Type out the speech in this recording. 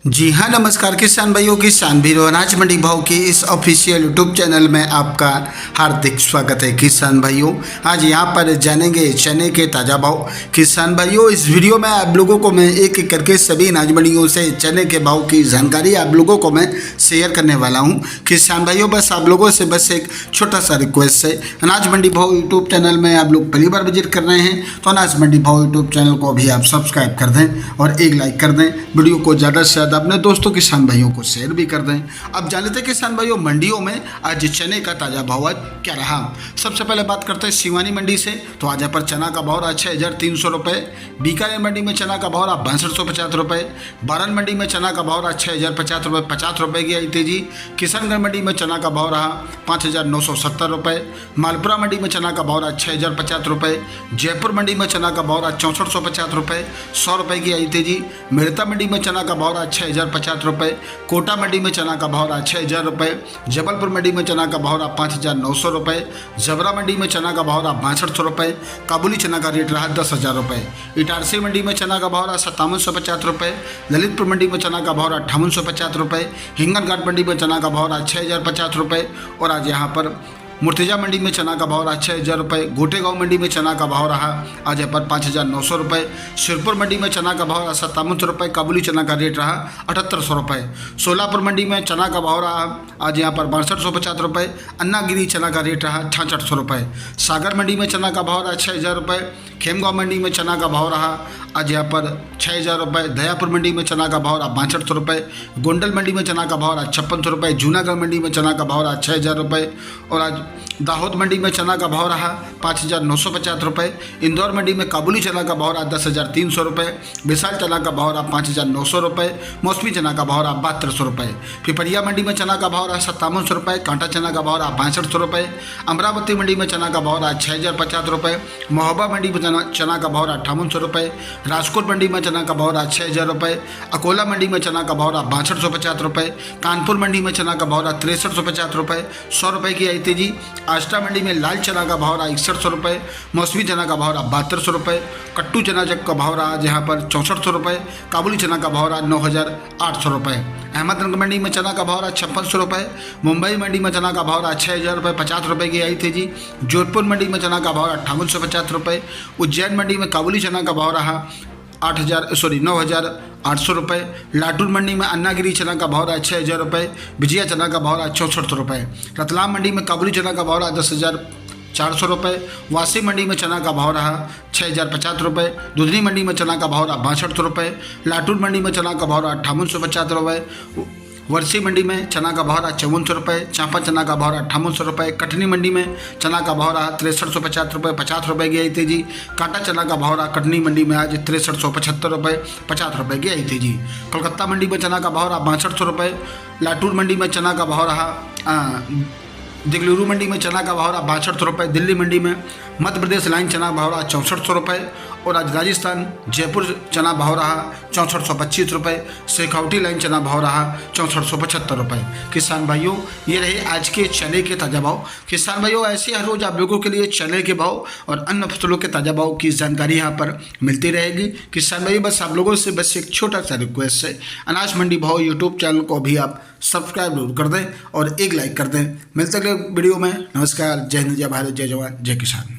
जी हाँ, नमस्कार किसान भाइयों, किसान भीरों, अनाज मंडी भाव के इस ऑफिशियल यूट्यूब चैनल में आपका हार्दिक स्वागत है। किसान भाइयों, आज यहाँ पर जानेंगे चने के ताज़ा भाव। किसान भाइयों, इस वीडियो में आप लोगों को मैं एक एक करके सभी अनाज मंडियों से चने के भाव की जानकारी आप लोगों को मैं शेयर करने वाला हूँ। किसान भाइयों, बस आप लोगों से बस एक छोटा सा रिक्वेस्ट है, अनाज मंडी भाव यूट्यूब चैनल में आप लोग पहली बार विजिट कर रहे हैं तो अनाज मंडी भाव यूट्यूब चैनल को भी आप सब्सक्राइब कर दें और एक लाइक कर दें। वीडियो को ज़्यादा से ज़्यादा अपने दोस्तों किसान भाइयों को शेयर भी कर दें। अब जान लेते हैं किसान भाइयों, मंडियों में आज चने का ताज़ा भाव आज क्या रहा। सबसे पहले बात करते हैं सिवानी मंडी से। तो आज यहाँ पर चना का भाव रहा 6,300 रुपये। बीकानेर मंडी में चना का भाव रहा 6250 रुपये। बारन मंडी में चना का भाव रहा 6,050 रुपये, 50 रुपये की आई तेजी। किशनगढ़ मंडी में चना का भाव रहा 5,970 रुपये। मालपुरा मंडी में चना का भाव रहा 6,050 रुपये। जयपुर मंडी में चना का भाव रहा 6450 रुपये, 100 रुपये की आई तेजी। मेड़ता मंडी में चना का भाव रहा 6,050 रुपये। कोटा मंडी में चना का भाव रहा 6,000 रुपये। जबलपुर मंडी में चना का भाव रहा 5,900 रुपये। जबरा मंडी में चना का भाव रहा 6200 रुपये। काबुली चना का रेट रहा 10,000 रुपये। इटारसी मंडी में चना का भाव रहा 5750 रुपये। ललितपुर मंडी में चना का भाव रहा 5850 रुपये। हिंगनघाट मंडी में चना का भाव रहा 6,050 रुपये। और आज यहाँ पर मुर्तिजा मंडी में चना का भाव रहा 6,000 रुपये। गोटेगांव मंडी में चना का भाव रहा आज यहाँ पर 5,900 रुपये। शिरपुर मंडी में चना का भाव रहा 5700 रुपये। काबुली चना का रेट रहा 7,800 रुपये। सोलापुर मंडी में चना का भाव रहा आज यहाँ पर 6250 रुपये। अन्नागिरी चना का रेट रहा 6600 रुपये। सागर मंडी में चना का भाव रहा 6,000 रुपये। खेमगांव मंडी में चना का भाव रहा आज यहाँ पर 6,000 रुपये। दयापुर मंडी में चना का भाव रहा 6200 रुपये। गोंडल मंडी में चना का भाव रहा 5600 रुपये। जूनागढ़ मंडी में चना का भाव रहा 6,000 रुपये। और आज दाहोद मंडी में चना का भाव रहा 5,950 रुपये। इंदौर मंडी में काबुली चना का भाव रहा 10,300 रुपये। विशाल चना का भाव रहा 5,900 रुपये। मौसमी चना का भाव रहा 7200 रुपये। पिपरिया मंडी में चना का भाव रहा 5700 रुपये। कांटा चना का भाव रहा 6500 रुपये। अमरावती मंडी में चना का भाव रहा 6,050 रुपये। महोबा मंडी में चना का भाव रहा 5800 रुपये। राजकोट मंडी में चना का भाव रहा 6,000 रुपये। अकोला मंडी में चना का भाव रहा 6250 रुपये। कानपुर मंडी में चना का भाव रहा 6350 रुपये, 100 रुपये की आई तेजी। आष्टा मंडी में लाल चना का भाव रहा 6100 रुपये। मौसमी चना का भाव रहा 7200 रुपये। कट्टू चना का भाव रहा जहाँ पर 6400 रुपये। काबुली चना का भाव रहा 9,800 रुपये। अहमदनगर मंडी में चना का भाव रहा 5600 रुपये। मुंबई मंडी में चना का भाव रहा 6,000 रुपये, 50 रुपये की आई तेजी। जोधपुर मंडी में चना का भाव रहा 5850 रुपये। उज्जैन मंडी में काबुली चना का भाव रहा 9,800 रुपये। लाटूर मंडी में अन्नागिरी चना का भाव रहा 6,000 रुपये। विजया चना का भाव रहा 6400 रुपये। रतलाम मंडी में काबुली चना का भाव रहा 10,400 रुपये। वासी मंडी में चना का भाव रहा 6,050 रुपये। दुधनी मंडी में चना का भाव रहा 6200 रुपये। लाटूर मंडी में चना का भाव रहा 5850 रुपये। वर्सी मंडी में चना का भाव रहा 5400 रुपये। चांपा चना का भाव रहा 5800 रुपये। कटनी मंडी में चना का भाव रहा 6350 रुपये, 50 रुपये की आई तेजी। कांटा चना का भाव रहा कटनी मंडी में आज 6375 रुपये, 50 रुपये की आई तेजी। कोलकाता मंडी में चना का भाव रहा 6200 रुपये। लाटूर मंडी में चना का भाव रहा दिगलुरु मंडी में चना का भाव रहा 6200 रुपये। दिल्ली मंडी में मध्य प्रदेश लाइन चना का भाव रहा 6400 रुपये। और आज राजस्थान जयपुर चना भाव रहा 6425 रुपये। शेखावटी लाइन चना भाव रहा 6475 रुपये। किसान भाइयों, ये रहे आज के चने के ताज़ा भाव। किसान भाइयों, ऐसे हर रोज़ आप लोगों के लिए चने के भाव और अन्य फसलों के ताज़ा भाव की जानकारी यहाँ पर मिलती रहेगी। किसान भाइयों, बस आप लोगों से बस एक छोटा सा रिक्वेस्ट है, अनाज मंडी भाव यूट्यूब चैनल को भी आप सब्सक्राइब जरूर कर दें और एक लाइक कर दें। मिलते अगले वीडियो में। नमस्कार, जय हिंद, जय भारत, जय जवान, जय किसान।